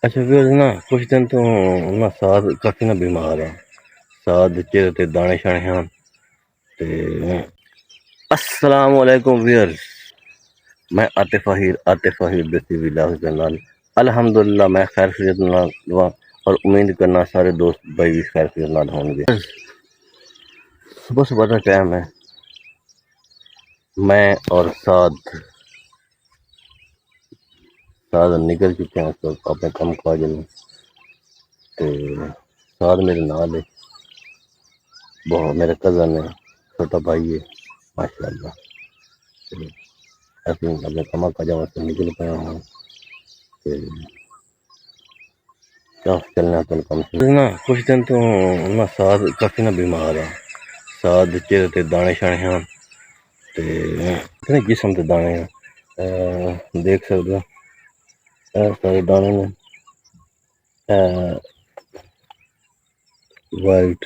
अच्छा फिर ना कुछ दिन तो ना साद काफी ना बीमार है। साद चेहरे ते दाने शाने हैं ते अस्सलाम वालेकुम व्यूअर्स। मैं आतिफ आहिर देसी विलास के नाल अल्हम्दुलिल्लाह मैं खैर खैरियत नाल दुआ और उम्मीद करना सारे दोस्त भाई भी खैर खैरियत नाल होंगे। सुबह सुबह का टाइम है। मैं और साद निकल चुके हैं तो अपने कम काज में। ते साद मेरे नाल है, बहुत मेरा कज़न है, छोटा भाई है माशाअल्लाह। ते ਅਸੀਂ अपने कम काजा वास्ते निकल पाए हैं ते क्या चलना अपन कम से ना कुछ दिन तो ना साद काफी ना बीमार है। साद चेहरे ते दाने शाने हैं ते इतने जिस्म ते दाने हैं। देख सकते हो सारे दाने ने वाइट,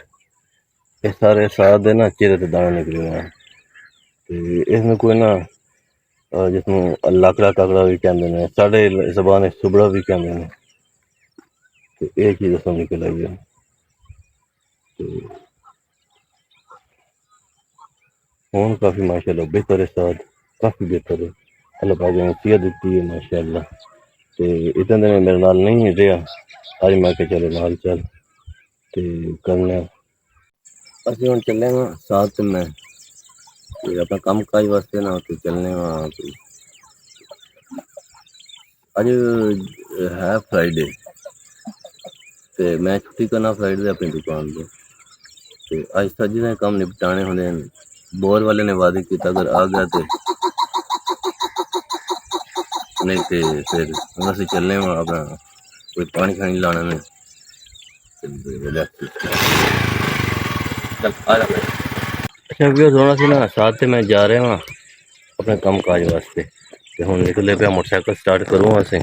ये सारे साद दे ना चेहरे ते दाने निकले हुए हैं। ते इसमें कोई ना जिसमें लाकड़ा काकड़ा भी कहते हैं, साढ़े जबान सुबड़ा भी कहते हैं। तो ये चीज़ असों निकल आई है। तो हूँ काफ़ी माशाल्लाह बेहतर है, साद काफ़ी बेहतर है। अल्लाह पाक ने सेहत दी है माशाल्लाह। तो इतने दिन मेरे नाल नहीं रहा, अज मैं क्या चलो नाल चल ते करने असं हम चले हाँ साथ मैं अपना कम काज वास्ते ना तो चलने हाँ। अज है फ्राइडे ते मैं छुट्टी करना फ्राइडे अपनी दुकान से। ते अज सज ने कम निपटाने होंगे। बोर वाले ने वादे किया अगर आ गया तो नहीं तो फिर हम असं चलने वा अपना कोई पानी शानी लाने में। चल आ जा। अच्छा व्यूअर्स होना सी ना साथ ते मैं जा रहा हाँ अपने कम काज वास्ते ते हुण निकले पे मोटरसाइकिल स्टार्ट करूँ असें।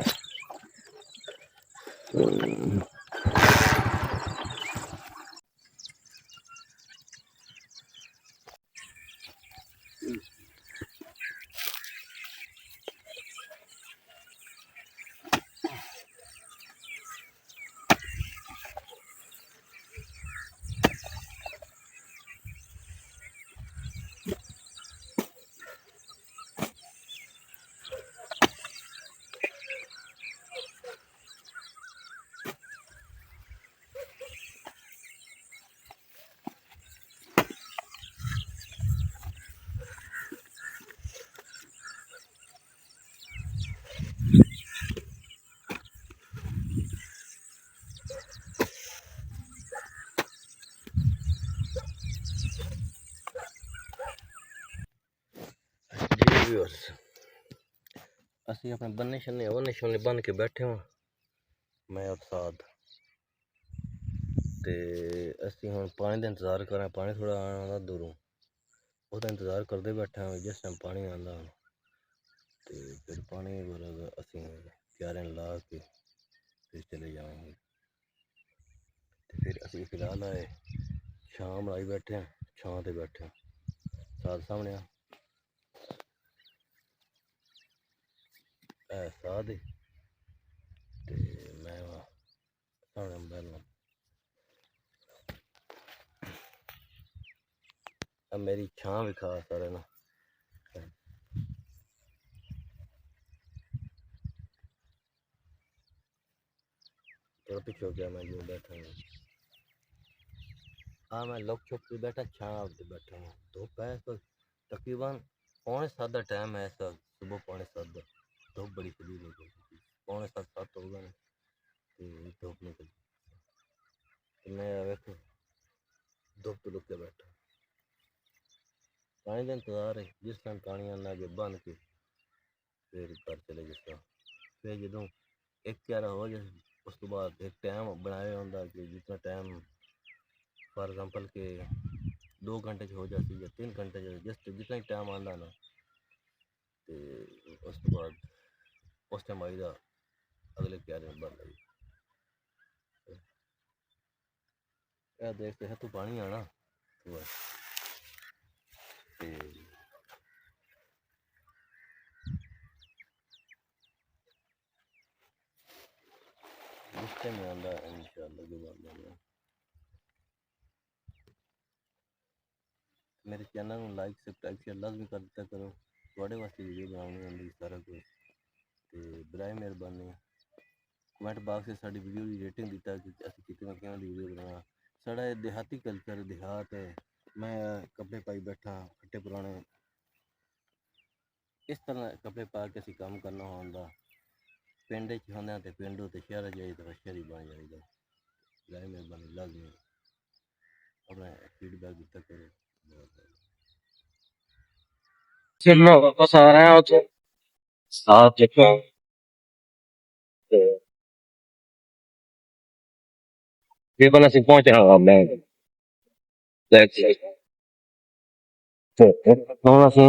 जी व्यूअर्स असीं अपने बन्ने शन्ने बन के बैठे हुआ मैं और साथ ते असीं हुण पानी का इंतज़ार करें। पानी थोड़ा आना दूरों उसका इंतज़ार करते बैठे हैं जिस टाइम पानी आंदा तो फिर पानी पर असीं क्यारियां ला के फिर चले जाएंगे। तो फिर असीं फिलहाल आए छां बनाई बैठे हैं, छां ते बैठे हैं साथ सामने है साथ ही ते मैं सामने बैठना। अब मेरी छां विखा सारे ना थोड़ा पीछे हो गया मैं यूँ बैठा हूँ। हाँ मैं लुक छुप के बैठा छां पे बैठा हूँ। धूप है तो तकरीबन 6:45 का टाइम है ऐसा सुबह 6:45 धूप बड़ी शदीद हो गई। 6:45 होगा ना तो धूप निकल तो मैं देखो धूप तो लुक के बैठा पानी का इंतजार है। जिस टाइम पानी आना अगे बन के फिर घर चले जिस तरह फिर जो एक क्यारा हो जाए उस तो बाद एक टाइम बनाया होंगे कि जितना टाइम फॉर एग्जांपल के 2 घंटे हो जाती या 3 घंटे जिस जितना टाइम आना ना तो उस तो बाद उस टाइम आई अगले क्यारे में बन लगी। देखते हैं तू पानी आना तो जिस टाइम आंदा इंशाअल्लाह जो बन जाएगा। मेरे चैनल को लाइक सब्सक्राइब शेयर लाजमी कर दिया करो। थोड़े वास्ते वीडियो बनानी होंगी सारा कुछ तो बराए मेहरबानी कमेंट बॉक्स में साड़ी वीडियो की रेटिंग दिता कि असं कितने क्या वीडियो बनाना। साड़ा देहाती कल्चर देहात है। मैं कपड़े पाई बैठा खट्टे पुराने इस तरह कपड़े पा के असी काम करना होंदा। पिंड च होंदे ते पिंड ते शहर जाइए तो शहरी बन जाइए। बराए मेहरबानी लाजमी अपना फीडबैक दिता करो। चलो वापस आ रहे हैं तो साथ देखो ये बना से पहुंच रहा हूं मैं लेट्स तो ਅਸੀਂ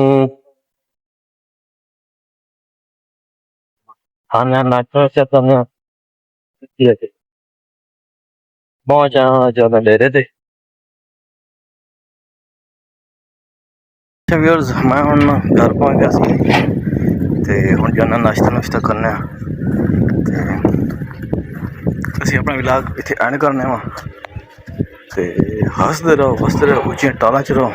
ਖਾਣਾ ਨਾਟਕ ਚੱਲਦਾ ਹੈ ਪਹੁੰਚਾ ਜਦੋਂ ਡੇਰੇ ਤੇ व्यूअर्स मैं हुण घर पहुंच गया सी ते हुण जाना नाश्ता नुश्ता करने ते असीं अपना व्लॉग इत्थे एंड करने वा ते हसदे रहो उच्चियां टालां च रहो।